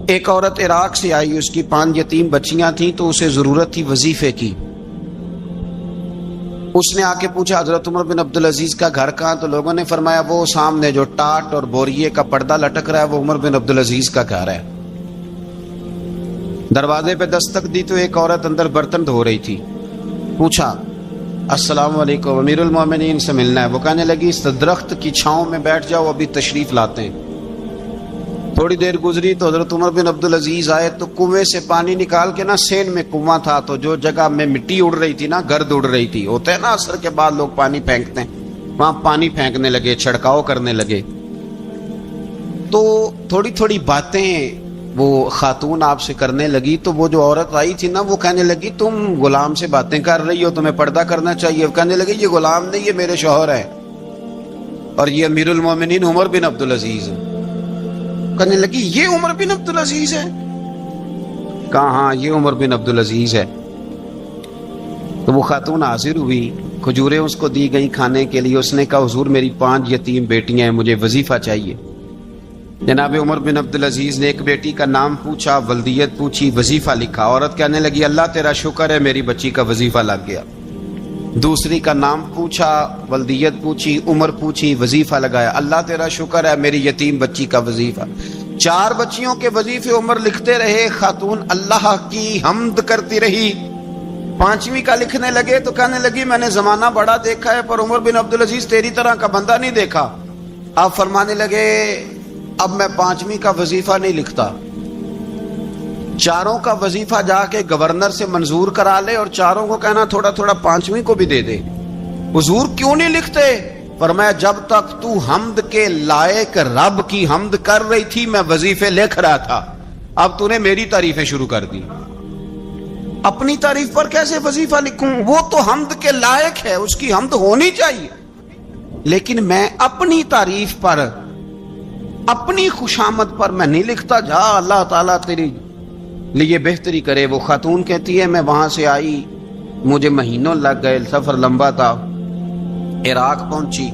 ایک عورت عراق سے آئی، اس کی 5 یتیم بچیاں تھیں تو اسے ضرورت تھی وظیفے کی۔ اس نے آ کے پوچھا حضرت عمر بن عبدالعزیز کا گھر کہاں؟ تو لوگوں نے فرمایا وہ سامنے جو ٹاٹ اور بوریے کا پردہ لٹک رہا ہے وہ عمر بن عبدالعزیز کا گھر ہے۔ دروازے پہ دستک دی تو ایک عورت اندر برتن دھو رہی تھی۔ پوچھا السلام علیکم، امیر المومنین سے ملنا ہے۔ وہ کہنے لگی اس درخت کی چھاؤں میں بیٹھ جاؤ، ابھی تشریف لاتے ہیں۔ تھوڑی دیر گزری تو حضرت عمر بن عبدالعزیز آئے تو کنویں سے پانی نکال کے نا، سین میں کنواں تھا تو جو جگہ میں مٹی اڑ رہی تھی نا، گرد اڑ رہی تھی، ہوتا ہے نا عصر کے بعد لوگ پانی پھینکتے ہیں، وہاں پانی پھینکنے لگے، چھڑکاؤ کرنے لگے۔ تو تھوڑی تھوڑی باتیں وہ خاتون آپ سے کرنے لگی تو وہ جو عورت آئی تھی نا وہ کہنے لگی تم غلام سے باتیں کر رہی ہو، تمہیں پردہ کرنا چاہیے۔ کہنے لگی یہ غلام نہیں، یہ میرے شوہر ہے اور یہ امیر المومنین عمر بن عبدالعزیز ہے۔ کہنے لگی یہ عمر بن عبدالعزیز ہے؟ کہا ہاں یہ عمر بن عبدالعزیز ہے۔ تو وہ خاتون حاضر ہوئی، کھجوریں اس کو دی گئی کھانے کے لیے۔ اس نے کہا حضور میری 5 یتیم بیٹیاں ہیں، مجھے وظیفہ چاہیے۔ جناب عمر بن عبدالعزیز نے ایک بیٹی کا نام پوچھا، ولدیت پوچھی، وظیفہ لکھا۔ عورت کہنے لگی اللہ تیرا شکر ہے میری بچی کا وظیفہ لگ گیا۔ دوسری کا نام پوچھا، ولدیت پوچھی، عمر پوچھی، وظیفہ لگایا۔ اللہ تیرا شکر ہے میری یتیم بچی کا وظیفہ۔ 4 بچیوں کے وظیفے عمر لکھتے رہے، خاتون اللہ کی حمد کرتی رہی۔ 5ویں کا لکھنے لگے تو کہنے لگی میں نے زمانہ بڑا دیکھا ہے پر عمر بن عبدالعزیز تیری طرح کا بندہ نہیں دیکھا۔ آپ فرمانے لگے اب میں 5ویں کا وظیفہ نہیں لکھتا، 4 کا وظیفہ جا کے گورنر سے منظور کرا لے اور 4 کو کہنا تھوڑا تھوڑا 5ویں کو بھی دے دے۔ حضور کیوں نہیں لکھتے؟ فرمایا جب تک تو حمد کے لائق رب کی حمد کر رہی تھی میں وظیفے لکھ رہا تھا، اب تو نے میری تعریفیں شروع کر دی۔ اپنی تعریف پر کیسے وظیفہ لکھوں؟ وہ تو حمد کے لائق ہے، اس کی حمد ہونی چاہیے، لیکن میں اپنی تعریف پر، اپنی خوشامد پر میں نہیں لکھتا۔ جا اللہ تعالیٰ تیری لیے بہتری کرے۔ وہ خاتون کہتی ہے میں وہاں سے آئی، مجھے مہینوں لگ گئے، سفر لمبا تھا، عراق پہنچی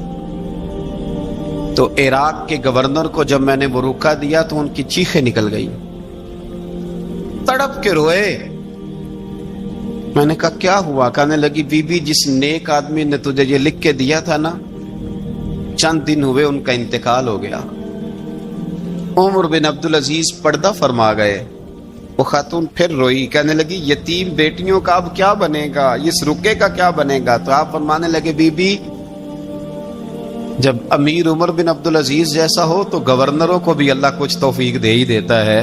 تو عراق کے گورنر کو جب میں نے وہ روکا دیا تو ان کی چیخیں نکل گئی، تڑپ کے روئے۔ میں نے کہا کیا ہوا؟ کہنے لگی بی بی جس نیک آدمی نے تجھے یہ لکھ کے دیا تھا نا، چند دن ہوئے ان کا انتقال ہو گیا۔ عمر بن عبدالعزیز پردہ فرما گئے۔ وہ خاتون پھر روئی، کہنے لگی یتیم بیٹیوں کا اب کیا بنے گا، اس رکے کا کیا بنے گا؟ تو آپ فرمانے لگے بی بی جب امیر عمر بن عبدالعزیز جیسا ہو تو گورنروں کو بھی اللہ کچھ توفیق دے ہی دیتا ہے۔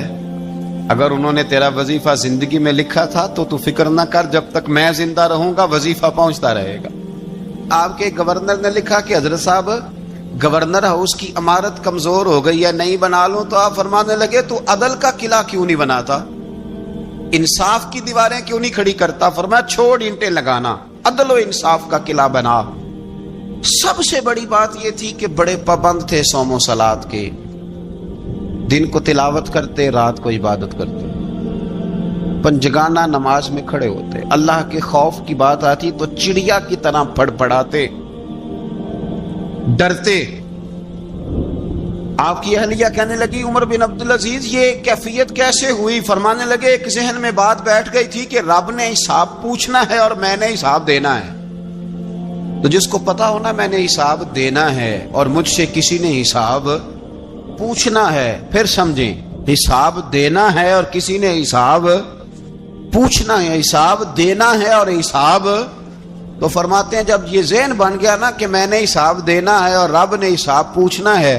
اگر انہوں نے تیرا وظیفہ زندگی میں لکھا تھا تو فکر نہ کر، جب تک میں زندہ رہوں گا وظیفہ پہنچتا رہے گا۔ آپ کے گورنر نے لکھا کہ حضرت صاحب گورنر ہاؤس کی عمارت کمزور ہو گئی ہے، نہیں بنا لوں۔ تو آپ فرمانے لگے تو عدل کا قلعہ کیوں نہیں بناتا، انصاف کی دیواریں کیوں نہیں کھڑی کرتا؟ فرمایا چھوڑ اینٹیں لگانا، عدل و انصاف کا قلعہ بنا۔ سب سے بڑی بات یہ تھی کہ بڑے پابند تھے صوم و صلات کے، دن کو تلاوت کرتے، رات کو عبادت کرتے، پنجگانہ نماز میں کھڑے ہوتے، اللہ کے خوف کی بات آتی تو چڑیا کی طرح پھڑ پڑاتے، ڈرتے۔ آپ کی اہلیہ کہنے لگی عمر بن عبدالعزیز یہ کیفیت کیسے ہوئی؟ فرمانے لگے ایک ذہن میں بات بیٹھ گئی تھی کہ رب نے حساب پوچھنا ہے اور میں نے حساب دینا ہے، تو جس کو پتا ہونا میں نے حساب دینا ہے اور مجھ سے کسی نے حساب پوچھنا ہے، پھر سمجھیں حساب دینا ہے اور کسی نے حساب پوچھنا ہے، حساب دینا ہے اور حساب، تو فرماتے ہیں جب یہ ذہن بن گیا نا کہ میں نے حساب دینا ہے اور رب نے حساب پوچھنا ہے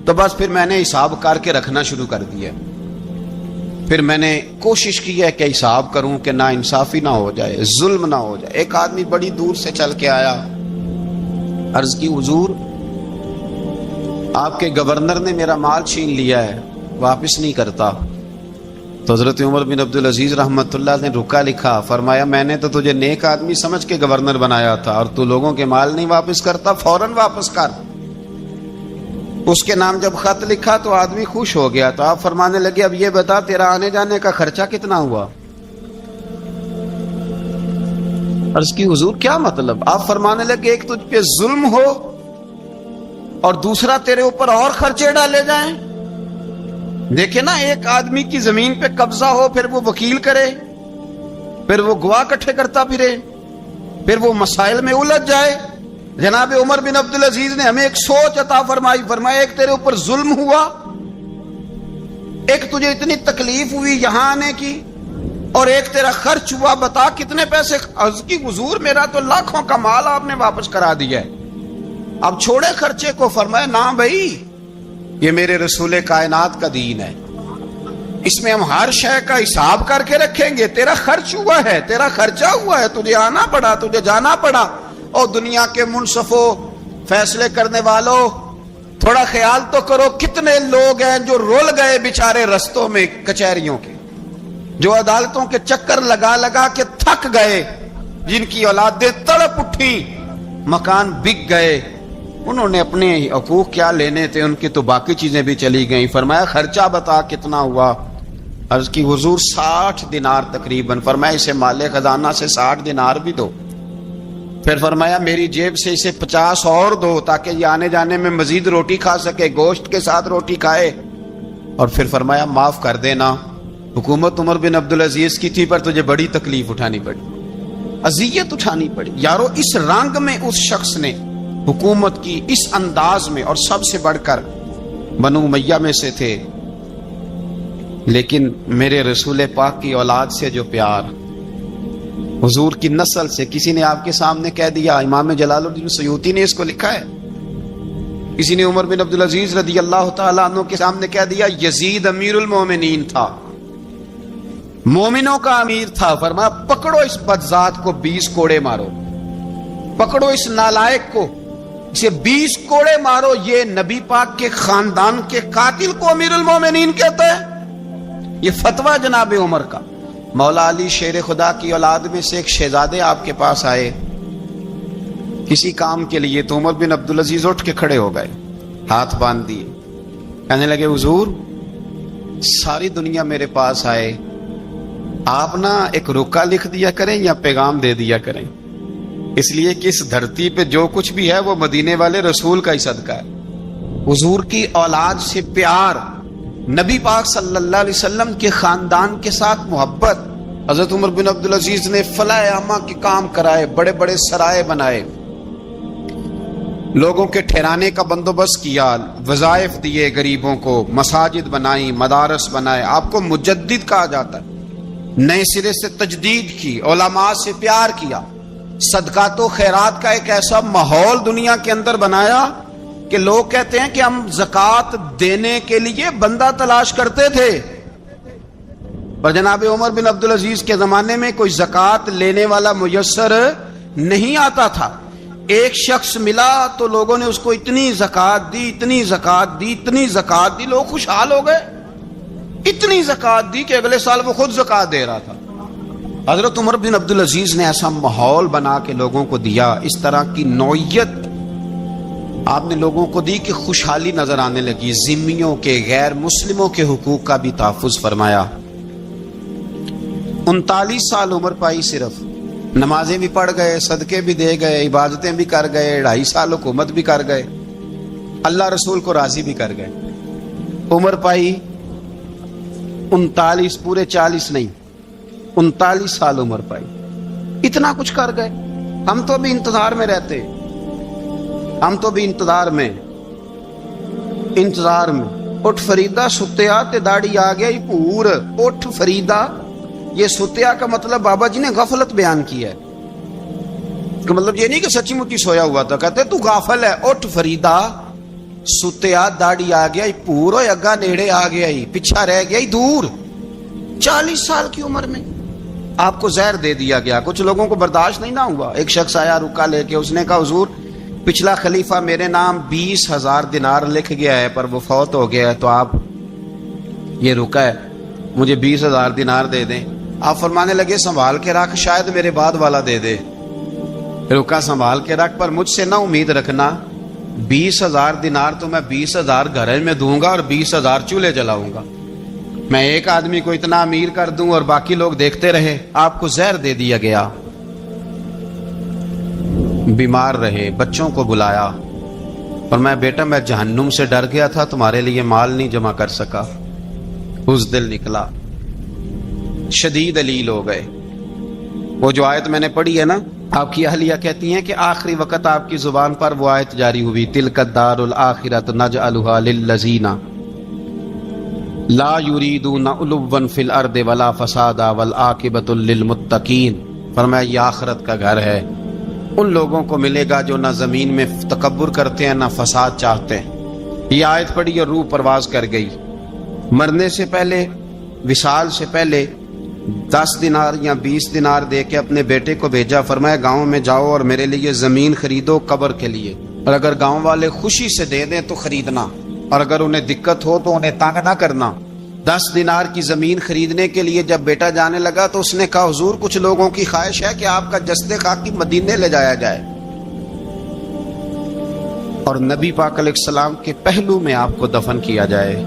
تو بس پھر میں نے حساب کر کے رکھنا شروع کر دیا۔ پھر میں نے کوشش کی ہے کہ حساب کروں کہ نا انصافی نہ ہو جائے، ظلم نہ ہو جائے۔ ایک آدمی بڑی دور سے چل کے آیا، عرض کی حضور آپ کے گورنر نے میرا مال چھین لیا ہے، واپس نہیں کرتا۔ تو حضرت عمر بن عبدالعزیز رحمت اللہ نے رکا لکھا، فرمایا میں نے تو تجھے نیک آدمی سمجھ کے گورنر بنایا تھا اور تو لوگوں کے مال نہیں واپس کرتا، فوراً واپس کر۔ اس کے نام جب خط لکھا تو آدمی خوش ہو گیا۔ تو آپ فرمانے لگے اب یہ بتا تیرا آنے جانے کا خرچہ کتنا ہوا؟ عرض کی حضور کیا مطلب؟ آپ فرمانے لگے ایک تجھ پہ ظلم ہو اور دوسرا تیرے اوپر اور خرچے ڈالے جائیں۔ دیکھیں نا، ایک آدمی کی زمین پہ قبضہ ہو، پھر وہ وکیل کرے، پھر وہ گواہ اکٹھے کرتا پھرے، پھر وہ مسائل میں الجھ جائے۔ جناب عمر بن عبدالعزیز نے ہمیں ایک سوچ عطا فرمائی، فرمایا ایک تیرے اوپر ظلم ہوا، ایک تجھے اتنی تکلیف ہوئی یہاں آنے کی، اور ایک تیرا خرچ ہوا، بتا کتنے پیسے؟ عرض کی حضور میرا تو لاکھوں کا مال آپ نے واپس کرا دیا ہے، اب چھوڑے خرچے کو۔ فرمایا نا بھائی، یہ میرے رسول کائنات کا دین ہے، اس میں ہم ہر شے کا حساب کر کے رکھیں گے۔ تیرا خرچ ہوا ہے، تیرا خرچہ ہوا ہے، تجھے آنا پڑا، تجھے جانا پڑا۔ اور دنیا کے منصفوں، فیصلے کرنے والوں، تھوڑا خیال تو کرو، کتنے لوگ ہیں جو رول گئے بیچارے رستوں میں کچہریوں کے، جو عدالتوں کے چکر لگا لگا کے تھک گئے، جن کی اولادیں تڑپ اٹھی، مکان بک گئے، انہوں نے اپنے حقوق کیا لینے تھے، ان کی تو باقی چیزیں بھی چلی گئیں۔ فرمایا خرچہ بتا کتنا ہوا؟ عرض کی حضور 60 دینار تقریباً۔ فرمایا اسے مال خزانہ سے 60 دینار بھی دو۔ پھر فرمایا میری جیب سے اسے 50 اور دو، تاکہ یہ آنے جانے میں مزید روٹی کھا سکے، گوشت کے ساتھ روٹی کھائے۔ اور پھر فرمایا معاف کر دینا، حکومت عمر بن عبدالعزیز کی تھی، پر تجھے بڑی تکلیف اٹھانی پڑی، اذیت اٹھانی پڑی۔ یارو اس رنگ میں اس شخص نے حکومت کی، اس انداز میں، اور سب سے بڑھ کر بنو امیہ میں سے تھے، لیکن میرے رسول پاک کی اولاد سے جو پیار، حضور کی نسل سے، کسی نے آپ کے سامنے کہہ دیا، امام جلال الدین سیوطی نے اس کو لکھا ہے، کسی نے عمر بن عبدالعزیز رضی اللہ تعالیٰ عنہ کے سامنے کہہ دیا یزید امیر المومنین تھا، مومنوں کا امیر تھا۔ فرمایا پکڑو اس بدذات کو 20 کوڑے مارو، پکڑو اس نالائق کو، اسے 20 کوڑے مارو۔ یہ نبی پاک کے خاندان کے قاتل کو امیر المومنین کہتا ہے؟ یہ فتویٰ جناب عمر کا۔ مولا علی شیر خدا کی اولاد میں سے ایک شہزادے آپ کے پاس آئے کسی کام کے لیے، تو عمر بن عبدالعزیز اٹھ کے کھڑے ہو گئے، ہاتھ باندھ دیے، کہنے لگے حضور ساری دنیا میرے پاس آئے، آپ نا ایک رکا لکھ دیا کریں یا پیغام دے دیا کریں، اس لیے کہ اس دھرتی پہ جو کچھ بھی ہے وہ مدینے والے رسول کا ہی صدقہ ہے۔ حضور کی اولاد سے پیار، نبی پاک صلی اللہ علیہ وسلم کے خاندان کے ساتھ محبت۔ حضرت عمر بن عبدالعزیز نے فلاح عامہ کے کام کرائے، بڑے بڑے سرائے بنائے، لوگوں کے ٹھہرانے کا بندوبست کیا، وظائف دیے غریبوں کو، مساجد بنائی، مدارس بنائے۔ آپ کو مجدد کہا جاتا ہے، نئے سرے سے تجدید کی، علماء سے پیار کیا، صدقات و خیرات کا ایک ایسا ماحول دنیا کے اندر بنایا کہ لوگ کہتے ہیں کہ ہم زکوٰۃ دینے کے لیے بندہ تلاش کرتے تھے، پر جناب عمر بن عبدالعزیز کے زمانے میں کوئی زکوٰۃ لینے والا میسر نہیں آتا تھا۔ ایک شخص ملا تو لوگوں نے اس کو اتنی زکوٰۃ دی، اتنی زکوٰۃ دی، اتنی زکوٰۃ دی، لوگ خوشحال ہو گئے، اتنی زکوٰۃ دی کہ اگلے سال وہ خود زکوٰۃ دے رہا تھا۔ حضرت عمر بن عبدالعزیز نے ایسا ماحول بنا کے لوگوں کو دیا، اس طرح کی نوعیت آپ نے لوگوں کو دی کہ خوشحالی نظر آنے لگی۔ ذمیوں کے، غیر مسلموں کے حقوق کا بھی تحفظ فرمایا۔ 39 سال عمر پائی، صرف نمازیں بھی پڑھ گئے، صدقے بھی دے گئے، عبادتیں بھی کر گئے، 2.5 سال حکومت بھی کر گئے، اللہ رسول کو راضی بھی کر گئے۔ عمر پائی 39، پورے 40 نہیں، 39 سال عمر پائی، اتنا کچھ کر گئے۔ ہم تو بھی انتظار میں رہتے، ہم تو بھی انتظار میں۔ اٹھ فریدا ستیا تے داڑھی آ گیا پور۔ اٹھ فریدا، یہ ستیا کا مطلب بابا جی نے غفلت بیان کیا ہے، کہ مطلب یہ نہیں کہ سچی مچی سویا ہوا تھا، کہتے تو غافل ہے۔ اٹھ فریدا ستیا داڑھی آ گیا پور، اگا نیڑے آ گیا ہی، پیچھا رہ گیا ہی دور۔ 40 سال کی عمر میں آپ کو زہر دے دیا گیا، کچھ لوگوں کو برداشت نہیں نہ ہوا۔ ایک شخص آیا رکا لے کے، اس نے کہا حضور پچھلا خلیفہ میرے نام 20,000 دینار لکھ گیا ہے، پر وہ فوت ہو گیا ہے، تو آپ یہ رکا ہے، مجھے 20,000 دینار دے دیں۔ آپ فرمانے لگے سنبھال کے رکھ، شاید میرے بعد والا دے دے، رکا سنبھال کے رکھ، پر مجھ سے نہ امید رکھنا 20,000 دینار تو میں 20,000 گھر میں دوں گا اور 20,000 چولہے جلاؤں گا، میں ایک آدمی کو اتنا امیر کر دوں اور باقی لوگ دیکھتے رہے۔ آپ کو زہر دے دیا گیا، بیمار رہے، بچوں کو بلایا اور میں بیٹا میں جہنم سے ڈر گیا تھا، تمہارے لیے مال نہیں جمع کر سکا، بزدل نکلا، شدید علیل ہو گئے۔ وہ جو آیت میں نے پڑھی ہے نا، آپ کی اہلیہ کہتی ہیں کہ آخری وقت آپ کی زبان پر وہ آیت جاری ہوئی، تلک الدار الآخرۃ نجعلھا للذین لا یریدون علوا فی الارض ولا فسادا والعاقبۃ للمتقین۔ فرمایا یہ آخرت کا گھر ہے، ان لوگوں کو ملے گا جو نہ زمین میں تکبر کرتے ہیں نہ فساد چاہتے ہیں۔ یہ آیت پڑھی اور روح پرواز کر گئی۔ مرنے سے پہلے، وصال سے پہلے 10 دینار یا 20 دینار دے کے اپنے بیٹے کو بھیجا، فرمایا گاؤں میں جاؤ اور میرے لیے زمین خریدو قبر کے لیے، اور اگر گاؤں والے خوشی سے دے دیں تو خریدنا، اور اگر انہیں دقت ہو تو انہیں تنگ نہ کرنا۔ 10 دینار کی زمین خریدنے کے لیے جب بیٹا جانے لگا تو اس نے کہا حضور کچھ لوگوں کی خواہش ہے کہ آپ کا جسد خاکی مدینے لے جایا جائے، اور نبی پاک علیہ السلام کے پہلو میں آپ کو دفن کیا جائے۔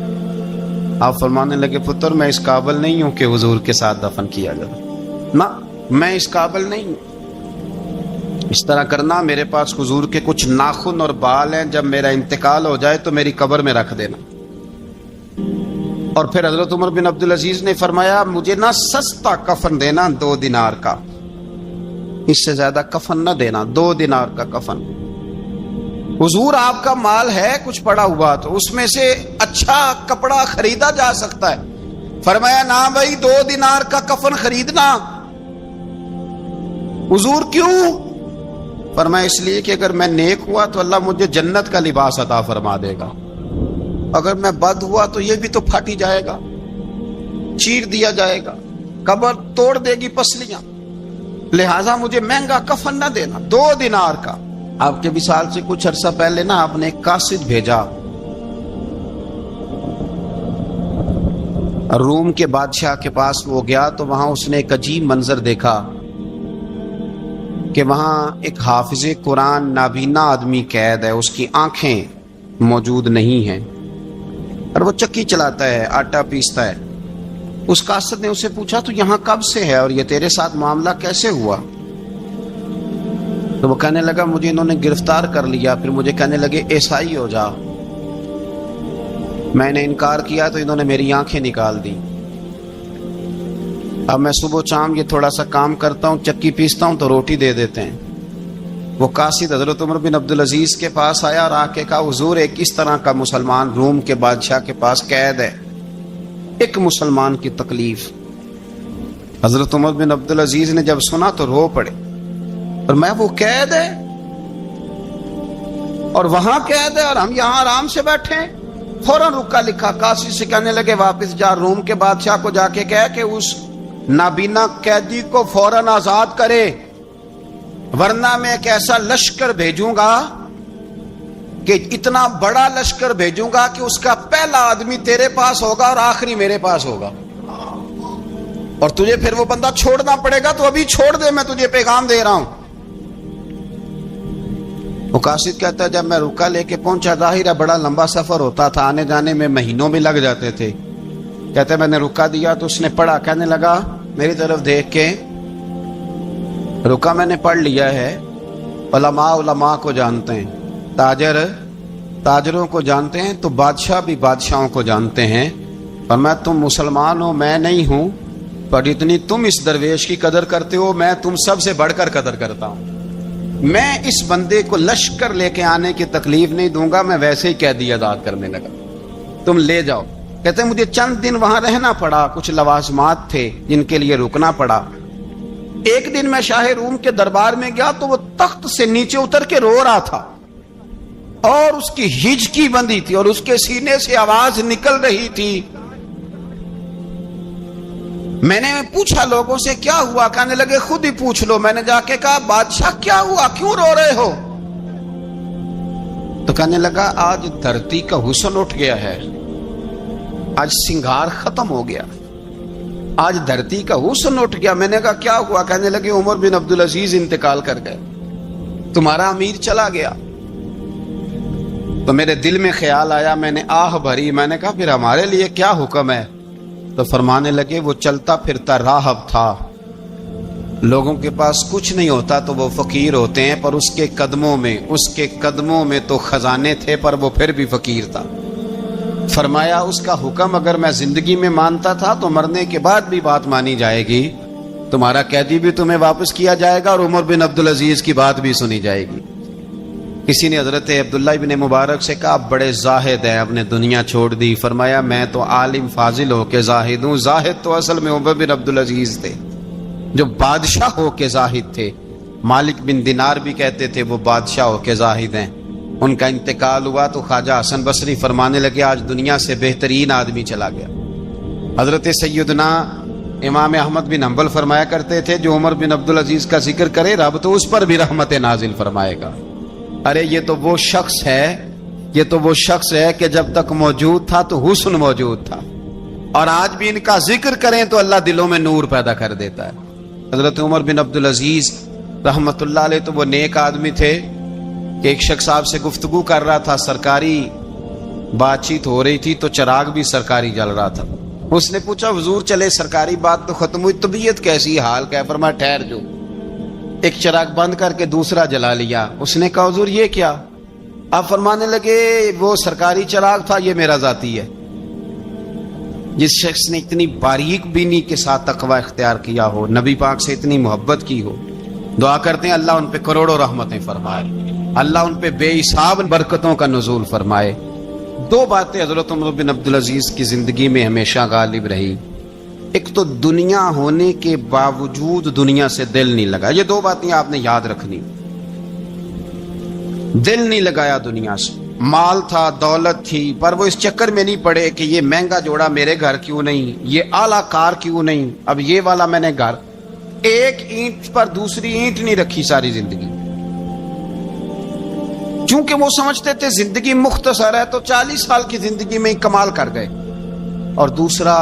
آپ فرمانے لگے پتر میں اس قابل نہیں ہوں کہ حضور کے ساتھ دفن کیا جائے، نہ میں اس قابل نہیں ہوں۔ اس طرح کرنا، میرے پاس حضور کے کچھ ناخن اور بال ہیں، جب میرا انتقال ہو جائے تو میری قبر میں رکھ دینا۔ اور پھر حضرت عمر بن عبدالعزیز نے فرمایا مجھے نہ سستا کفن دینا 2 دینار کا، اس سے زیادہ کفن نہ دینا، 2 دینار کا کفن۔ حضور آپ کا مال ہے کچھ پڑا ہوا تو اس میں سے اچھا کپڑا خریدا جا سکتا ہے۔ فرمایا نہ بھائی 2 دینار کا کفن خریدنا۔ حضور کیوں؟ فرمایا اس لیے کہ اگر میں نیک ہوا تو اللہ مجھے جنت کا لباس عطا فرما دے گا، اگر میں بد ہوا تو یہ بھی تو پھاٹی جائے گا، چیر دیا جائے گا، قبر توڑ دے گی پسلیاں، لہٰذا مجھے مہنگا کفن نہ دینا، 2 دینار کا۔ آپ کے وصال سے کچھ عرصہ پہلے نا آپ نے ایک قاصد بھیجا، روم کے بادشاہ کے پاس وہ گیا تو وہاں اس نے ایک عجیب منظر دیکھا کہ وہاں ایک حافظ قرآن نابینا آدمی قید ہے، اس کی آنکھیں موجود نہیں ہیں اور وہ چکی چلاتا ہے، آٹا پیستا ہے۔ اس قاصد نے اسے پوچھا تو یہاں کب سے ہے اور یہ تیرے ساتھ معاملہ کیسے ہوا؟ تو وہ کہنے لگا مجھے انہوں نے گرفتار کر لیا، پھر مجھے کہنے لگے عیسائی ہو جا، میں نے انکار کیا تو انہوں نے میری آنکھیں نکال دی۔ اب میں صبح شام یہ تھوڑا سا کام کرتا ہوں، چکی پیستا ہوں تو روٹی دے دیتے ہیں۔ وہ قاصد حضرت عمر بن عبدالعزیز کے پاس آیا اور آ کے کہا حضور ایک اس طرح کا مسلمان روم کے بادشاہ کے پاس قید ہے، ایک مسلمان کی تکلیف۔ حضرت عمر بن عبدالعزیز نے جب سنا تو رو پڑے، اور میں وہ قید ہے اور وہاں قید ہے اور ہم یہاں آرام سے بیٹھے ہیں۔ فوراً رکا لکھا قاصد سے کہنے لگے واپس جا، روم کے بادشاہ کو جا کے کہہ کہ اس نابینا قیدی کو فوراً آزاد کرے، ورنہ میں ایک ایسا لشکر بھیجوں گا کہ اتنا بڑا لشکر بھیجوں گا کہ اس کا پہلا آدمی تیرے پاس ہوگا اور آخری میرے پاس ہوگا، اور تجھے پھر وہ بندہ چھوڑنا پڑے گا، تو ابھی چھوڑ دے، میں تجھے پیغام دے رہا ہوں۔ وہ قاصد کہتا ہے جب میں رکا لے کے پہنچا، ظاہر ہے بڑا لمبا سفر ہوتا تھا، آنے جانے میں مہینوں بھی لگ جاتے تھے۔ کہتے میں نے رکا دیا تو اس نے پڑھا، کہنے لگا میری طرف دیکھ کے رکا میں نے پڑھ لیا ہے، علماء علماء کو جانتے ہیں، تاجر تاجروں کو جانتے ہیں، تو بادشاہ بھی بادشاہوں کو جانتے ہیں، اور میں تم مسلمان ہو میں نہیں ہوں، پر اتنی تم اس درویش کی قدر کرتے ہو میں تم سب سے بڑھ کر قدر کرتا ہوں۔ میں اس بندے کو لشکر لے کے آنے کی تکلیف نہیں دوں گا، میں ویسے ہی قیدی آزاد کرنے لگا، تم لے جاؤ۔ کہتے ہیں مجھے چند دن وہاں رہنا پڑا، کچھ لوازمات تھے جن کے لیے رکنا پڑا۔ ایک دن میں شاہ روم کے دربار میں گیا تو وہ تخت سے نیچے اتر کے رو رہا تھا اور اس کی ہچکی بندھی تھی اور اس کے سینے سے آواز نکل رہی تھی۔ میں نے پوچھا لوگوں سے کیا ہوا، کہنے لگے خود ہی پوچھ لو۔ میں نے جا کے کہا بادشاہ کیا ہوا، کیوں رو رہے ہو؟ تو کہنے لگا آج دھرتی کا حسن اٹھ گیا ہے، آج سنگار ختم ہو گیا، آج دھرتی کا حسن اٹھ گیا۔ میں نے کہا کیا ہوا؟ کہنے لگے عمر بن عبدالعزیز انتقال کر گئے، تمہارا امیر چلا گیا۔ تو میرے دل میں خیال آیا، میں نے آہ بھری، میں نے کہا پھر ہمارے لیے کیا حکم ہے؟ تو فرمانے لگے وہ چلتا پھرتا راہب تھا، لوگوں کے پاس کچھ نہیں ہوتا تو وہ فقیر ہوتے ہیں، پر اس کے قدموں میں تو خزانے تھے، پر وہ پھر بھی فقیر تھا۔ فرمایا اس کا حکم اگر میں زندگی میں مانتا تھا تو مرنے کے بعد بھی بات مانی جائے گی، تمہارا قیدی بھی تمہیں واپس کیا جائے گا اور عمر بن عبدالعزیز کی بات بھی سنی جائے گی۔ کسی نے حضرت عبداللہ بن مبارک سے کہا آپ بڑے زاہد ہیں، آپ نے دنیا چھوڑ دی۔ فرمایا میں تو عالم فاضل ہو کے زاہد ہوں، زاہد تو اصل میں عمر بن عبدالعزیز تھے جو بادشاہ ہو کے زاہد تھے۔ مالک بن دینار بھی کہتے تھے وہ بادشاہ ہو کے زاہد ہیں۔ ان کا انتقال ہوا تو خواجہ حسن بصری فرمانے لگے آج دنیا سے بہترین آدمی چلا گیا۔ حضرت سیدنا امام احمد بن حنبل فرمایا کرتے تھے جو عمر بن عبدالعزیز کا ذکر کرے رب تو اس پر بھی رحمت نازل فرمائے گا۔ ارے یہ تو وہ شخص ہے کہ جب تک موجود تھا تو حسن موجود تھا، اور آج بھی ان کا ذکر کریں تو اللہ دلوں میں نور پیدا کر دیتا ہے۔ حضرت عمر بن عبدالعزیز رحمت اللہ علیہ تو وہ نیک آدمی تھے کہ ایک شخص آپ سے گفتگو کر رہا تھا، سرکاری بات چیت ہو رہی تھی تو چراغ بھی سرکاری جل رہا تھا۔ اس نے پوچھا حضور چلے سرکاری بات تو ختم ہوئی، طبیعت کیسی، حال کیا؟ فرمایا ٹھہر جو، ایک چراغ بند کر کے دوسرا جلا لیا۔ اس نے کہا حضور یہ کیا؟ آپ فرمانے لگے وہ سرکاری چراغ تھا، یہ میرا ذاتی ہے۔ جس شخص نے اتنی باریک بینی کے ساتھ تقوی اختیار کیا ہو، نبی پاک سے اتنی محبت کی ہو، دعا کرتے ہیں اللہ ان پہ کروڑوں رحمتیں فرمائے، اللہ ان پہ بے حساب برکتوں کا نزول فرمائے۔ دو باتیں حضرت عمر بن عبدالعزیز کی زندگی میں ہمیشہ غالب رہی، ایک تو دنیا ہونے کے باوجود دنیا سے دل نہیں لگا، یہ دو باتیں آپ نے یاد رکھنی۔ دل نہیں لگایا دنیا سے، مال تھا، دولت تھی، پر وہ اس چکر میں نہیں پڑے کہ یہ مہنگا جوڑا میرے گھر کیوں نہیں، یہ اعلیٰ کار کیوں نہیں، اب یہ والا میں نے گھر، ایک اینٹ پر دوسری اینٹ نہیں رکھی ساری زندگی، چونکہ وہ سمجھتے تھے زندگی مختصر ہے تو 40 سال کی زندگی میں ہی کمال کر گئے۔ اور دوسرا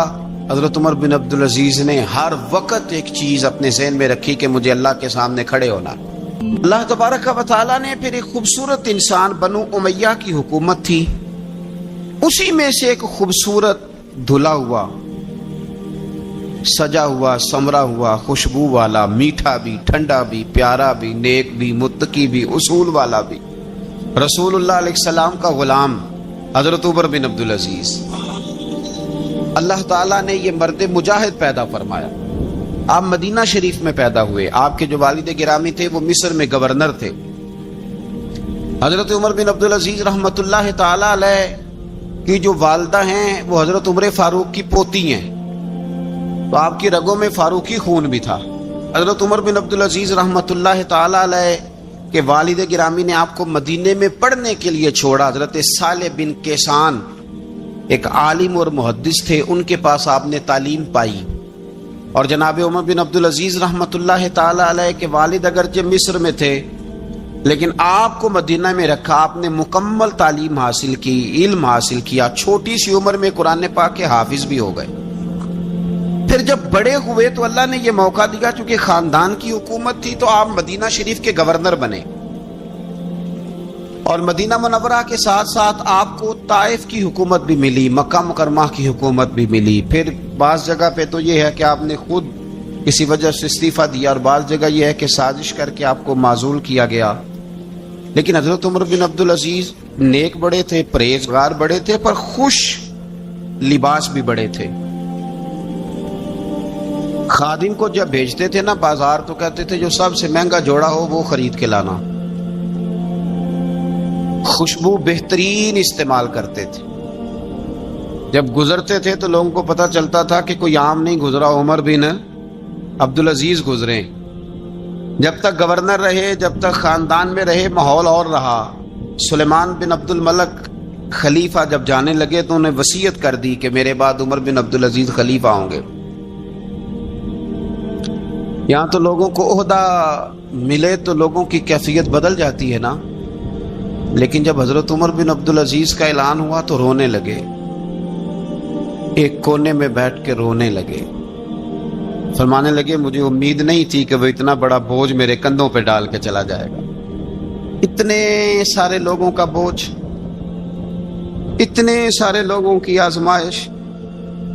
حضرت عمر بن عبدالعزیز نے ہر وقت ایک چیز اپنے ذہن میں رکھی کہ مجھے اللہ کے سامنے کھڑے ہونا۔ اللہ تبارک و تعالیٰ نے پھر ایک خوبصورت انسان بنو امیہ کی حکومت تھی، اسی میں سے ایک خوبصورت دھلا ہوا، سجا ہوا، سمرا ہوا، خوشبو والا، میٹھا بھی، ٹھنڈا بھی، پیارا بھی، نیک بھی، متقی بھی، اصول والا بھی، رسول اللہ علیہ السلام کا غلام حضرت عمر بن عبدالعزیز۔ اللہ تعالیٰ نے یہ مرد مجاہد پیدا فرمایا۔ آپ مدینہ شریف میں پیدا ہوئے، آپ کے جو والد گرامی تھے وہ مصر میں گورنر تھے۔ حضرت عمر بن عبدالعزیز رحمت اللہ تعالی علیہ کی جو والدہ ہیں وہ حضرت عمر فاروق کی پوتی ہیں، تو آپ کی رگوں میں فاروقی خون بھی تھا۔ حضرت عمر بن عبدالعزیز رحمت اللہ تعالی علیہ کے والد گرامی نے آپ کو مدینے میں پڑھنے کے لیے چھوڑا۔ حضرت صالح بن کیسان ایک عالم اور محدث تھے، ان کے پاس آپ نے تعلیم پائی، اور جناب عمر بن عبدالعزیز رحمت اللہ تعالی علیہ کے والد اگرچہ مصر میں تھے لیکن آپ کو مدینہ میں رکھا، آپ نے مکمل تعلیم حاصل کی، علم حاصل کیا، چھوٹی سی عمر میں قرآن پاک کے حافظ بھی ہو گئے۔ پھر جب بڑے ہوئے تو اللہ نے یہ موقع دیا، چونکہ خاندان کی حکومت تھی تو آپ مدینہ شریف کے گورنر بنے، اور مدینہ منورہ کے ساتھ ساتھ آپ کو طائف کی حکومت بھی ملی، مکہ مکرمہ کی حکومت بھی ملی۔ پھر بعض جگہ پہ تو یہ ہے کہ آپ نے خود کسی وجہ سے استعفیٰ دیا، اور بعض جگہ یہ ہے کہ سازش کر کے آپ کو معزول کیا گیا۔ لیکن حضرت عمر بن عبدالعزیز نیک بڑے تھے، پرہیزگار بڑے تھے، پر خوش لباس بھی بڑے تھے۔ خادم کو جب بھیجتے تھے نا بازار تو کہتے تھے جو سب سے مہنگا جوڑا ہو وہ خرید کے لانا۔ خوشبو بہترین استعمال کرتے تھے، جب گزرتے تھے تو لوگوں کو پتہ چلتا تھا کہ کوئی عام نہیں گزرا، عمر بن عبدالعزیز گزرے۔ جب تک گورنر رہے، جب تک خاندان میں رہے، ماحول اور رہا۔ سلیمان بن عبد الملک خلیفہ جب جانے لگے تو انہیں وصیت کر دی کہ میرے بعد عمر بن عبدالعزیز خلیفہ ہوں گے۔ یہاں تو لوگوں کو عہدہ ملے تو لوگوں کی کیفیت بدل جاتی ہے نا، لیکن جب حضرت عمر بن عبدالعزیز کا اعلان ہوا تو رونے لگے، ایک کونے میں بیٹھ کے رونے لگے، فرمانے لگے مجھے امید نہیں تھی کہ وہ اتنا بڑا بوجھ میرے کندھوں پہ ڈال کے چلا جائے گا، اتنے سارے لوگوں کا بوجھ، اتنے سارے لوگوں کی آزمائش۔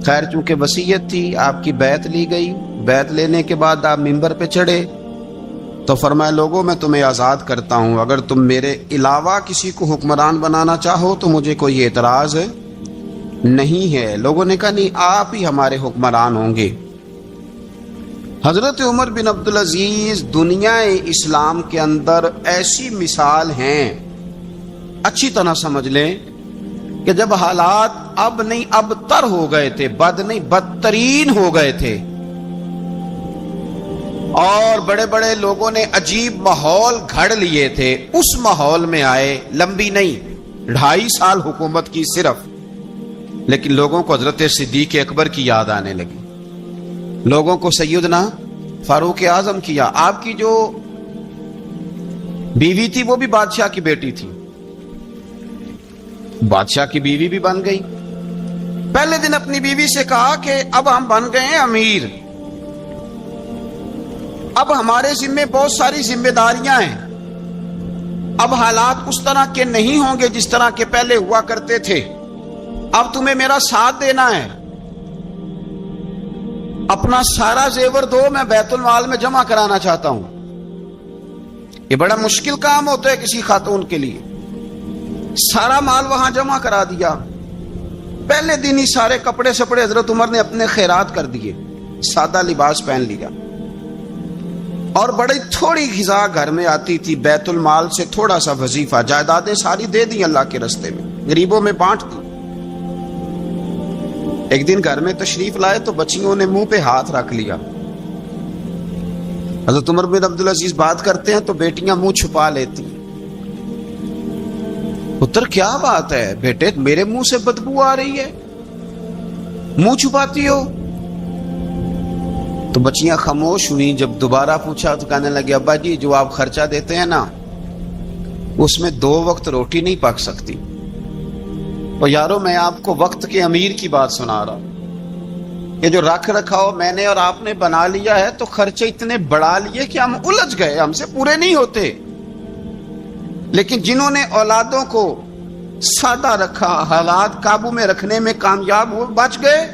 خیر چونکہ وصیت تھی، آپ کی بیعت لی گئی، بیعت لینے کے بعد آپ منبر پہ چڑھے تو فرمایا لوگوں میں تمہیں آزاد کرتا ہوں، اگر تم میرے علاوہ کسی کو حکمران بنانا چاہو تو مجھے کوئی اعتراض نہیں ہے. لوگوں نے کہا نہیں آپ ہی ہمارے حکمران ہوں گے. حضرت عمر بن عبدالعزیز دنیا اسلام کے اندر ایسی مثال ہیں، اچھی طرح سمجھ لیں کہ جب حالات اب نہیں اب تر ہو گئے تھے، بد نہیں بدترین ہو گئے تھے، اور بڑے بڑے لوگوں نے عجیب ماحول گھڑ لیے تھے، اس ماحول میں آئے. لمبی نہیں 2.5 سال حکومت کی صرف، لیکن لوگوں کو حضرت صدیق اکبر کی یاد آنے لگی، لوگوں کو سیدنا فاروق اعظم کیا. آپ کی جو بیوی تھی وہ بھی بادشاہ کی بیٹی تھی، بادشاہ کی بیوی بھی بن گئی. پہلے دن اپنی بیوی سے کہا کہ اب ہم بن گئے ہیں امیر، اب ہمارے ذمے بہت ساری ذمہ داریاں ہیں، اب حالات اس طرح کے نہیں ہوں گے جس طرح کے پہلے ہوا کرتے تھے، اب تمہیں میرا ساتھ دینا ہے، اپنا سارا زیور دو، میں بیت المال میں جمع کرانا چاہتا ہوں. یہ بڑا مشکل کام ہوتا ہے کسی خاتون کے لیے. سارا مال وہاں جمع کرا دیا. پہلے دن ہی سارے کپڑے سپڑے حضرت عمر نے اپنے خیرات کر دیے، سادہ لباس پہن لیا، اور بڑی تھوڑی غذا گھر میں آتی تھی، بیت المال سے تھوڑا سا وظیفہ، جائیدادیں ساری دے دی اللہ کے راستے میں، غریبوں میں بانٹ دی. ایک دن گھر میں تشریف لائے تو بچیوں نے منہ پہ ہاتھ رکھ لیا. حضرت عمر بن عبدالعزیز بات کرتے ہیں تو بیٹیاں منہ چھپا لیتی. پتر کیا بات ہے بیٹے، میرے منہ سے بدبو آ رہی ہے، منہ چھپاتی ہو؟ تو بچیاں خاموش ہوئی. جب دوبارہ پوچھا تو کہنے لگے ابا جی جو آپ خرچہ دیتے ہیں نا اس میں 2 وقت روٹی نہیں پک سکتی. اور یارو میں آپ کو وقت کے امیر کی بات سنا رہا ہوں، یہ جو رکھ رکھاؤ میں نے اور آپ نے بنا لیا ہے تو خرچے اتنے بڑھا لیے کہ ہم الجھ گئے، ہم سے پورے نہیں ہوتے. لیکن جنہوں نے اولادوں کو سادہ رکھا، حالات قابو میں رکھنے میں کامیاب ہوئے، بچ گئے.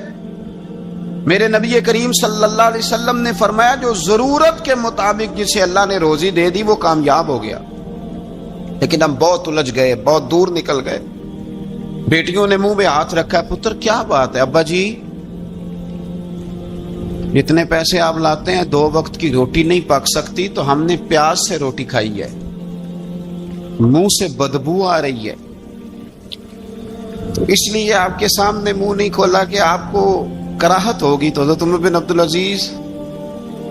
میرے نبی کریم صلی اللہ علیہ وسلم نے فرمایا جو ضرورت کے مطابق جسے اللہ نے روزی دے دی وہ کامیاب ہو گیا. لیکن ہم بہت الجھ گئے، بہت دور نکل گئے. بیٹیوں نے منہ میں ہاتھ رکھا. پتر کیا بات ہے ابا جی، اتنے پیسے آپ لاتے ہیں 2 وقت کی روٹی نہیں پک سکتی، تو ہم نے پیاز سے روٹی کھائی ہے، منہ سے بدبو آ رہی ہے، تو اس لیے آپ کے سامنے منہ نہیں کھولا کہ آپ کو کراہت ہوگی. تو حضرت عمر بن عبدالعزیز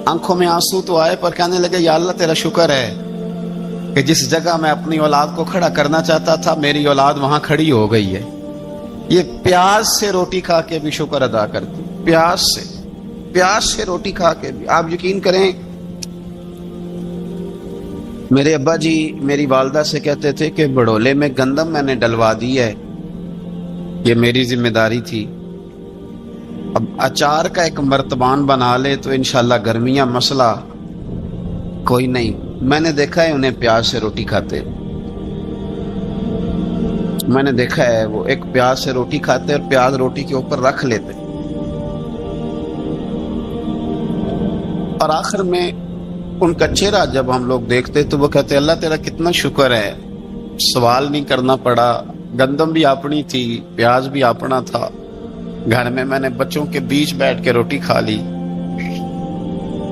آنکھوں میں آنسو تو آئے پر کہنے لگے یا اللہ تیرا شکر ہے کہ جس جگہ میں اپنی اولاد کو کھڑا کرنا چاہتا تھا میری اولاد وہاں کھڑی ہو گئی ہے. یہ پیاز سے روٹی کھا کے بھی شکر ادا کرتی، پیاز سے روٹی کھا کے بھی. آپ یقین کریں میرے ابا جی میری والدہ سے کہتے تھے کہ بڑولے میں گندم میں نے ڈلوا دی ہے، یہ میری ذمہ داری تھی، اب اچار کا ایک مرتبان بنا لے تو انشاءاللہ گرمیاں مسئلہ کوئی نہیں. میں نے دیکھا ہے انہیں پیاز سے روٹی کھاتے، میں نے دیکھا ہے وہ ایک پیاز سے روٹی کھاتے اور پیاز روٹی کے اوپر رکھ لیتے، اور آخر میں ان کا چہرہ جب ہم لوگ دیکھتے تو وہ کہتے اللہ تیرا کتنا شکر ہے، سوال نہیں کرنا پڑا، گندم بھی اپنی تھی، پیاز بھی اپنا تھا، گھر میں نے بچوں کے بیچ بیٹھ کے روٹی کھا لی.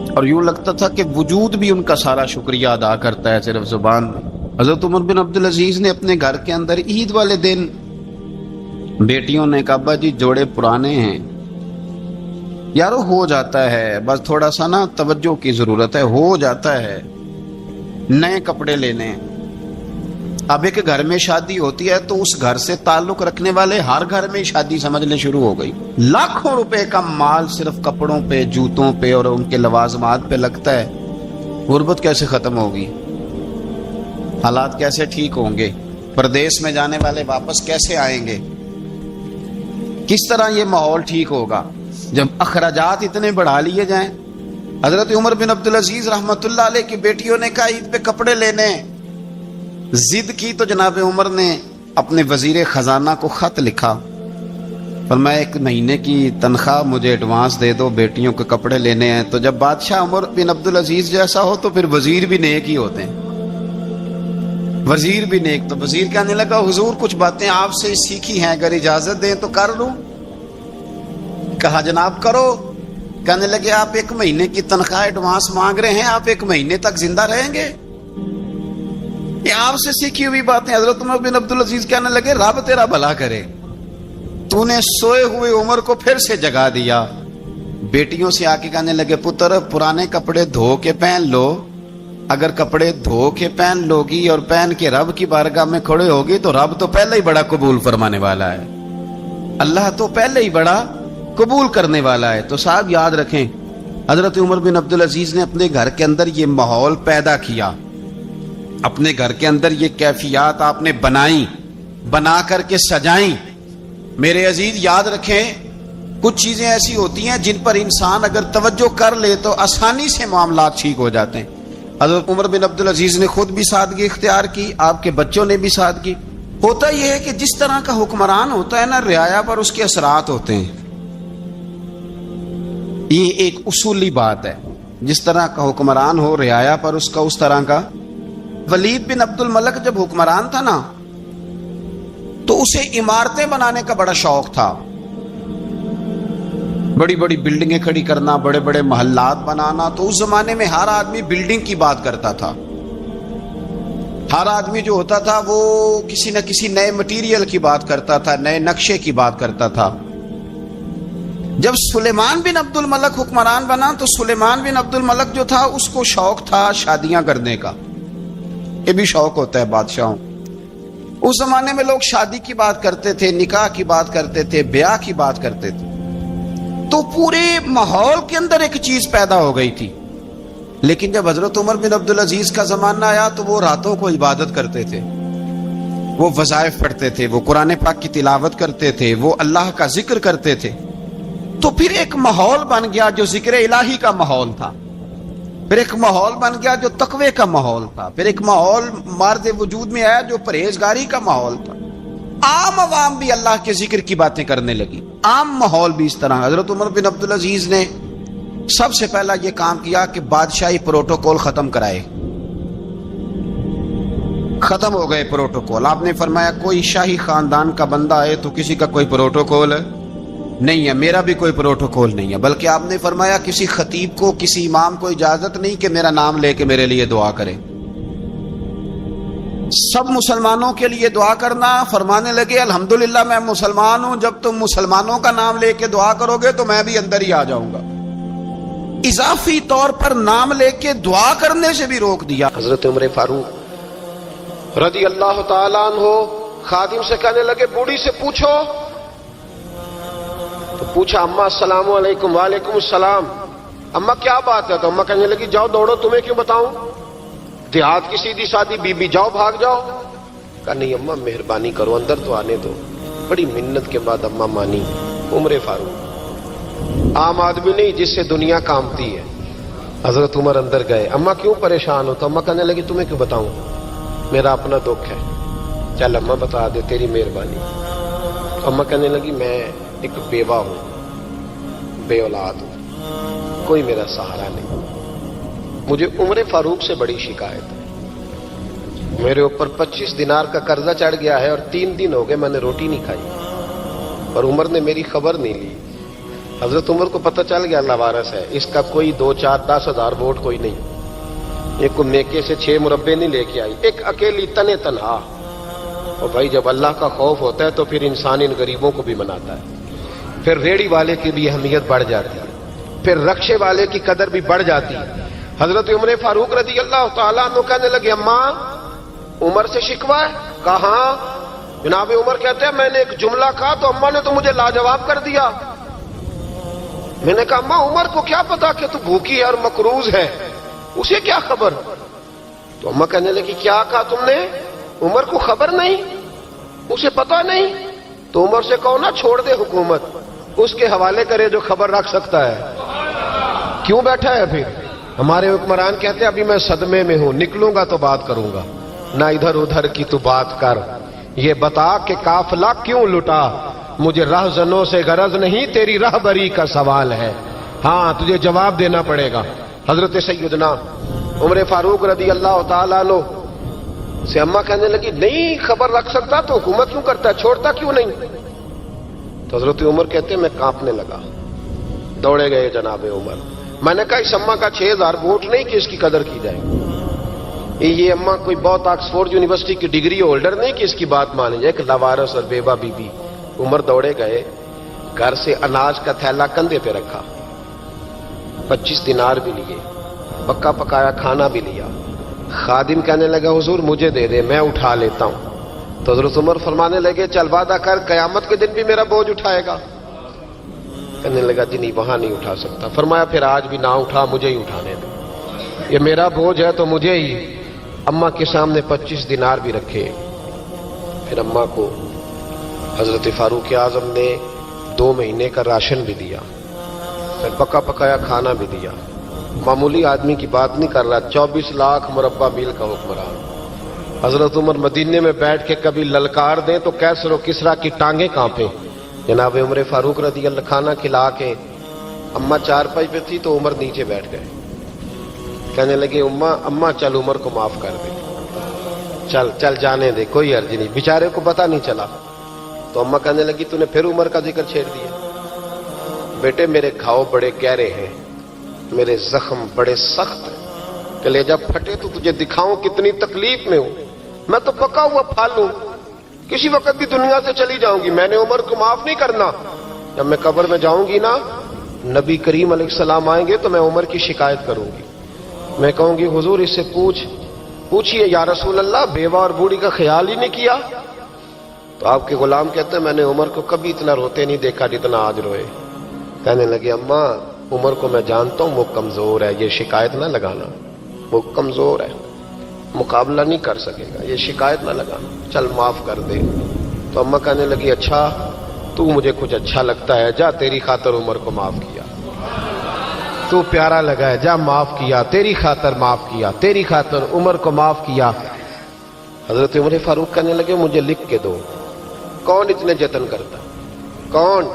اور یوں لگتا تھا کہ وجود بھی ان کا سارا شکریہ ادا کرتا ہے صرف زبان میں. حضرت عمر بن عبدالعزیز نے اپنے گھر کے اندر عید والے دن بیٹیوں نے کہا ابا جی جوڑے پرانے ہیں، یارو ہو جاتا ہے، بس تھوڑا سا نا توجہ کی ضرورت ہے، ہو جاتا ہے، نئے کپڑے لینے ہیں. اب ایک گھر میں شادی ہوتی ہے تو اس گھر سے تعلق رکھنے والے ہر گھر میں شادی سمجھنے شروع ہو گئی. لاکھوں روپے کا مال صرف کپڑوں پہ، جوتوں پہ اور ان کے لوازمات پہ لگتا ہے. غربت کیسے ختم ہوگی؟ حالات کیسے ٹھیک ہوں گے؟ پردیس میں جانے والے واپس کیسے آئیں گے؟ کس طرح یہ ماحول ٹھیک ہوگا جب اخراجات اتنے بڑھا لیے جائیں؟ حضرت عمر بن عبدالعزیز رحمت اللہ علیہ کی بیٹیوں نے کہا عید پہ کپڑے لینے، ضد کی تو جناب عمر نے اپنے وزیر خزانہ کو خط لکھا، فرمایا 1 مہینے کی تنخواہ مجھے ایڈوانس دے دو، بیٹیوں کے کپڑے لینے ہیں. تو جب بادشاہ عمر بن عبدالعزیز جیسا ہو تو پھر وزیر بھی نیک ہی ہوتے ہیں. وزیر بھی نیک. تو وزیر کہنے لگا حضور کچھ باتیں آپ سے سیکھی ہیں, اگر اجازت دیں تو کر لوں. کہا جناب کرو. کہنے لگے آپ 1 مہینے کی تنخواہ ایڈوانس مانگ رہے ہیں, آپ 1 مہینے تک زندہ رہیں گے؟ یہ آپ سے سیکھی ہوئی باتیں. حضرت عمر بن عبدالعزیز کہنے لگے رب تیرا بھلا کرے, تو نے سوئے ہوئے عمر کو پھر سے جگا دیا. بیٹیوں سے آ کے کہنے لگے پتر پرانے کپڑے دھو کے پہن لو. اگر کپڑے دھو کے پہن لوگی اور پہن کے رب کی بارگاہ میں کھڑے ہوگی تو رب تو پہلے ہی بڑا قبول فرمانے والا ہے, اللہ تو پہلے ہی بڑا قبول کرنے والا ہے. تو صاحب یاد رکھیں, حضرت عمر بن عبدالعزیز نے اپنے گھر کے اندر یہ ماحول پیدا کیا, اپنے گھر کے اندر یہ کیفیات آپ نے بنائی, بنا کر کے سجائیں. میرے عزیز یاد رکھیں, کچھ چیزیں ایسی ہوتی ہیں جن پر انسان اگر توجہ کر لے تو آسانی سے معاملات ٹھیک ہو جاتے ہیں. حضرت عمر بن عبدالعزیز نے خود بھی سادگی اختیار کی, آپ کے بچوں نے بھی سادگی. ہوتا یہ ہے کہ جس طرح کا حکمران ہوتا ہے نا, رعایا پر اس کے اثرات ہوتے ہیں. یہ ایک اصولی بات ہے, جس طرح کا حکمران ہو رعایا پر اس کا اس طرح کا. ولید بن عبد الملک جب حکمران تھا نا, تو اسے عمارتیں بنانے کا بڑا شوق تھا, بڑی بڑی بلڈنگیں کھڑی کرنا, بڑے بڑے محلات بنانا. تو اس زمانے میں ہر آدمی بلڈنگ کی بات کرتا تھا, ہر آدمی جو ہوتا تھا وہ کسی نہ کسی نئے مٹیریل کی بات کرتا تھا, نئے نقشے کی بات کرتا تھا. جب سلیمان بن عبد الملک حکمران بنا تو سلیمان بن عبد الملک جو تھا اس کو شوق تھا شادیاں کرنے کا. یہ بھی شوق ہوتا ہے بادشاہوں. اس زمانے میں لوگ شادی کی بات کرتے تھے, نکاح کی بات کرتے تھے, بیاہ کی بات کرتے تھے. تو پورے ماحول کے اندر ایک چیز پیدا ہو گئی تھی. لیکن جب حضرت عمر بن عبدالعزیز کا زمانہ آیا تو وہ راتوں کو عبادت کرتے تھے, وہ وظائف پڑھتے تھے, وہ قرآن پاک کی تلاوت کرتے تھے, وہ اللہ کا ذکر کرتے تھے. تو پھر ایک ماحول بن گیا جو ذکر الہی کا ماحول تھا, پھر ایک ماحول بن گیا جو تقوی کا ماحول تھا, پھر ایک ماحول مارد وجود میں آیا جو پرہیزگاری کا ماحول تھا. عام عوام بھی اللہ کے ذکر کی باتیں کرنے لگی, عام ماحول بھی اس طرح. حضرت عمر بن عبدالعزیز نے سب سے پہلا یہ کام کیا کہ بادشاہی پروٹوکول ختم کرائے. ختم ہو گئے پروٹوکول. آپ نے فرمایا کوئی شاہی خاندان کا بندہ آئے تو کسی کا کوئی پروٹوکول نہیں ہے, میرا بھی کوئی پروٹوکول نہیں ہے. بلکہ آپ نے فرمایا کسی خطیب کو, کسی امام کو اجازت نہیں کہ میرا نام لے کے میرے لیے دعا کرے. سب مسلمانوں کے لیے دعا کرنا. فرمانے لگے الحمدللہ میں مسلمان ہوں, جب تم مسلمانوں کا نام لے کے دعا کرو گے تو میں بھی اندر ہی آ جاؤں گا. اضافی طور پر نام لے کے دعا کرنے سے بھی روک دیا. حضرت عمر فاروق رضی اللہ تعالیٰ عنہ خادم سے کہنے لگے بوڑھی سے پوچھو. تو پوچھا اماں السلام علیکم. وعلیکم السلام. اماں کیا بات ہے؟ تو اماں کہنے لگی جاؤ دوڑو, تمہیں کیوں بتاؤں, دیہات کی سیدھی سادی بی بی, جاؤ بھاگ جاؤ. کہا نہیں اماں مہربانی کرو, اندر تو آنے دو. بڑی منت کے بعد اماں مانی. عمر فاروق عام آدمی نہیں جس سے دنیا کامتی ہے. حضرت عمر اندر گئے. اماں کیوں پریشان ہو؟ تو اماں کہنے لگی تمہیں کیوں بتاؤں, میرا اپنا دکھ ہے. چل اماں بتا دے, تیری مہربانی. اماں کہنے لگی میں ایک بیوہ ہوں, بے اولاد ہوں, کوئی میرا سہارا نہیں. مجھے عمر فاروق سے بڑی شکایت ہے. میرے اوپر 25 دینار کا قرضہ چڑھ گیا ہے اور 3 دن ہو گئے میں نے روٹی نہیں کھائی, اور عمر نے میری خبر نہیں لی. حضرت عمر کو پتہ چل گیا اللہ وارث ہے, اس کا کوئی 2 4 10 ہزار ووٹ کوئی نہیں. ایک کو میکے سے 6 مربے نہیں لے کے آئی, ایک اکیلی تنے تنہا. اور بھائی جب اللہ کا خوف ہوتا ہے تو پھر انسان ان غریبوں کو بھی مناتا ہے. پھر ریڑی والے کی بھی اہمیت بڑھ جاتی ہے, پھر رکشے والے کی قدر بھی بڑھ جاتی ہے. حضرت عمر فاروق رضی اللہ تعالیٰ عنہ کہنے لگے اماں عمر سے شکوہ ہے؟ کہاں؟ جناب عمر کہتے ہیں میں نے ایک جملہ کہا تو اماں نے تو مجھے لاجواب کر دیا. میں نے کہا اماں عمر کو کیا پتا کہ تو بھوکی ہے اور مقروض ہے, اسے کیا خبر؟ تو اماں کہنے لگی کیا کہا تم نے؟ عمر کو خبر نہیں, اسے پتا نہیں. تو عمر سے کہو نا چھوڑ دے حکومت, اس کے حوالے کرے جو خبر رکھ سکتا ہے. کیوں بیٹھا ہے پھر؟ ہمارے حکمران کہتے ہیں ابھی میں صدمے میں ہوں, نکلوں گا تو بات کروں گا. نہ ادھر ادھر کی تو بات کر, یہ بتا کہ قافلہ کیوں لٹا. مجھے رہزنوں سے غرض نہیں, تیری رہبری کا سوال ہے. ہاں تجھے جواب دینا پڑے گا. حضرت سیدنا عمر فاروق رضی اللہ تعالیٰ عنہ سے اماں کہنے لگی نہیں خبر رکھ سکتا تو حکومت کیوں کرتا ہے, چھوڑتا کیوں نہیں؟ تو حضرت عمر کہتے ہیں میں کانپنے لگا. دوڑے گئے جناب عمر. میں نے کہا اس اماں کا 6000 ووٹ نہیں کہ اس کی قدر کی جائے. یہ اماں کوئی بہت آکسفورڈ یونیورسٹی کی ڈگری ہولڈر نہیں کہ اس کی بات مانی جائے. کہ لاوارث اور بیوہ بی بی. عمر دوڑے گئے, گھر سے اناج کا تھیلا کندھے پہ رکھا, 25 دینار بھی لیے, پکا پکایا کھانا بھی لیا. خادم کہنے لگا حضور مجھے دے دے میں اٹھا لیتا ہوں. تو حضرت عمر فرمانے لگے چل وعدہ کر قیامت کے دن بھی میرا بوجھ اٹھائے گا. کہنے لگا جی نہیں وہاں نہیں اٹھا سکتا. فرمایا پھر آج بھی نہ اٹھا, مجھے ہی اٹھانے دے, یہ میرا بوجھ ہے تو مجھے ہی. اماں کے سامنے 25 دینار بھی رکھے. پھر اماں کو حضرت فاروق اعظم نے 2 مہینے کا راشن بھی دیا, پھر پکا پکایا کھانا بھی دیا. معمولی آدمی کی بات نہیں کر رہا, 24 لاکھ مربع میل کا حکمران. حضرت عمر مدینے میں بیٹھ کے کبھی للکار دیں تو کیسر و کسرا کی ٹانگیں کانپیں. جناب عمر فاروق رضی اللہ کھانا کھلا کے اماں چارپائی پہ تھی تو عمر نیچے بیٹھ گئے. کہنے لگے اماں چل عمر کو معاف کر دے, چل چل جانے دے, کوئی عرض نہیں, بیچارے کو پتہ نہیں چلا. تو اماں کہنے لگی تو نے پھر عمر کا ذکر چھیڑ دیا. بیٹے میرے گھاؤ بڑے گہرے ہیں, میرے زخم بڑے سخت ہیں, کلیجہ پھٹے تو تجھے دکھاؤں کتنی تکلیف میں ہوں. میں تو پکا ہوا پھل ہوں, کسی وقت بھی دنیا سے چلی جاؤں گی. میں نے عمر کو معاف نہیں کرنا. جب میں قبر میں جاؤں گی نا, نبی کریم علیہ السلام آئیں گے تو میں عمر کی شکایت کروں گی. میں کہوں گی حضور اس سے پوچھئے یا رسول اللہ بیوہ اور بوڑھی کا خیال ہی نہیں کیا. تو آپ کے غلام کہتے ہیں میں نے عمر کو کبھی اتنا روتے نہیں دیکھا جتنا آج روئے. کہنے لگے اماں عمر کو میں جانتا ہوں وہ کمزور ہے, یہ شکایت نہ لگانا, وہ کمزور ہے, مقابلہ نہیں کر سکے گا, یہ شکایت نہ لگانا, چل معاف کر دے. تو اماں کہنے لگی اچھا تو مجھے کچھ اچھا لگتا ہے, جا تیری خاطر عمر کو معاف کیا, تو پیارا لگا ہے, جا معاف کیا, تیری خاطر معاف کیا, تیری خاطر عمر کو معاف کیا. حضرت عمر فاروق کہنے لگے مجھے لکھ کے دو. کون اتنے جتن کرتا, کون؟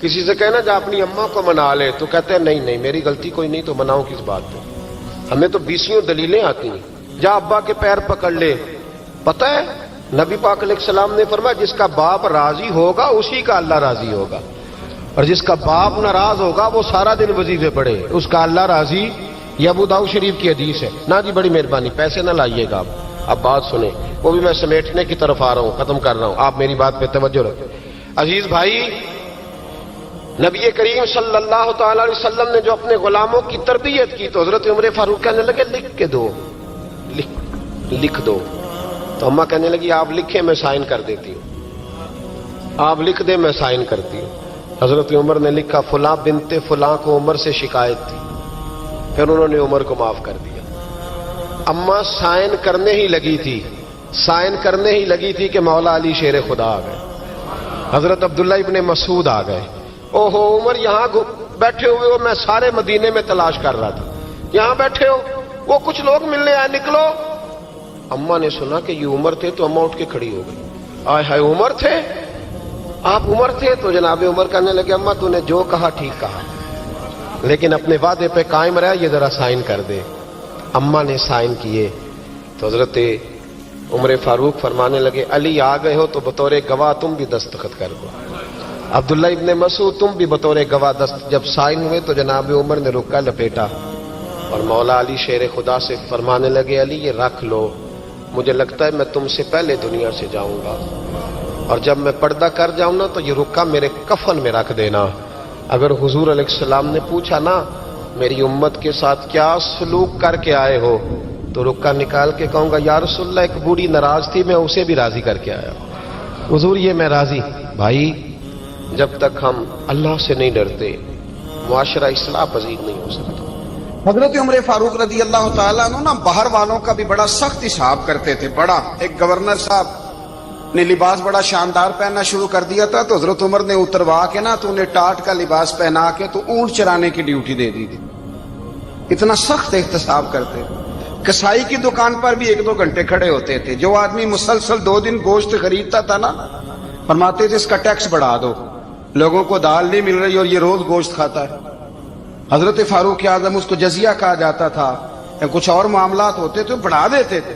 کسی سے کہنا جا اپنی اماں کو منا لے, تو کہتے ہیں نہیں میری غلطی کوئی نہیں تو مناؤں کس بات پہ, ہمیں تو 20 دلیلیں آتی ہیں. جا ابا کے پیر پکڑ لے. پتہ ہے نبی پاک علیہ السلام نے فرمایا جس کا باپ راضی ہوگا اسی کا اللہ راضی ہوگا, اور جس کا باپ ناراض ہوگا وہ سارا دن وظیفے پڑھے, اس کا اللہ راضی. یہ ابو داؤد شریف کی حدیث ہے. نہ جی بڑی مہربانی پیسے نہ لائیے گا. اب بات سنیں, وہ بھی میں سمیٹنے کی طرف آ رہا ہوں, ختم کر رہا ہوں, آپ میری بات پہ توجہ رکھیں. عزیز بھائی, نبی کریم صلی اللہ تعالی علیہ وسلم نے جو اپنے غلاموں کی تربیت کی تو حضرت عمر فاروق کہنے لگے لکھ کے دو, لکھ دو. تو اماں کہنے لگی آپ لکھیں میں سائن کر دیتی ہوں, آپ لکھ دیں میں سائن کرتی ہوں. حضرت عمر نے لکھا فلاں بنت فلاں کو عمر سے شکایت تھی. پھر انہوں نے عمر کو معاف کر دیا. اماں سائن کرنے ہی لگی تھی کہ مولا علی شیر خدا آ گئے, حضرت عبداللہ ابن مسعود آ گئے. اوہو عمر یہاں بیٹھے ہوئے ہو, میں سارے مدینے میں تلاش کر رہا تھا, یہاں بیٹھے ہو, وہ کچھ لوگ ملنے آئے, نکلو. اماں نے سنا کہ یہ عمر تھے تو اماں اٹھ کے کھڑی ہو گئی. آئے ہائے عمر تھے, آپ عمر تھے. تو جناب عمر کہنے لگے اماں تو نے جو کہا ٹھیک کہا, لیکن اپنے وعدے پہ قائم رہا, یہ ذرا سائن کر دے. اماں نے سائن کیے. تو حضرت عمر فاروق فرمانے لگے علی آ گئے ہو تو بطور گواہ تم بھی دستخط کر دو. عبداللہ ابن مسعود تم بھی بطور گواہ جب سائن ہوئے تو جناب عمر نے رکا لپیٹا اور مولا علی شیر خدا سے فرمانے لگے علی یہ رکھ لو, مجھے لگتا ہے میں تم سے پہلے دنیا سے جاؤں گا, اور جب میں پردہ کر جاؤں نا تو یہ رکا میرے کفن میں رکھ دینا. اگر حضور علیہ السلام نے پوچھا نا میری امت کے ساتھ کیا سلوک کر کے آئے ہو, تو رکا نکال کے کہوں گا یا رسول اللہ ایک بوڑھی ناراض تھی میں اسے بھی راضی کر کے آیا. حضور یہ میں راضی. بھائی جب تک ہم اللہ سے نہیں ڈرتے معاشرہ اصلاح پذیر نہیں ہو سکتا. حضرت عمر فاروق رضی اللہ تعالیٰ عنہ نا باہر والوں کا بھی بڑا سخت حساب کرتے تھے. بڑا ایک گورنر صاحب نے لباس بڑا شاندار پہننا شروع کر دیا تھا تو حضرت عمر نے اتروا کے نا تو انہیں ٹاٹ کا لباس پہنا کے تو اونٹ چرانے کی ڈیوٹی دے دی تھی. اتنا سخت احتساب کرتے. کسائی کی دکان پر بھی 1-2 گھنٹے کھڑے ہوتے تھے. جو آدمی مسلسل 2 دن گوشت خریدتا تھا نا فرماتے تھے اس کا ٹیکس بڑھا دو, لوگوں کو دال نہیں مل رہی اور یہ روز گوشت کھاتا ہے. حضرت فاروق اعظم اس کو جزیہ کہا جاتا تھا, یا کچھ اور معاملات ہوتے تھے بڑھا دیتے تھے.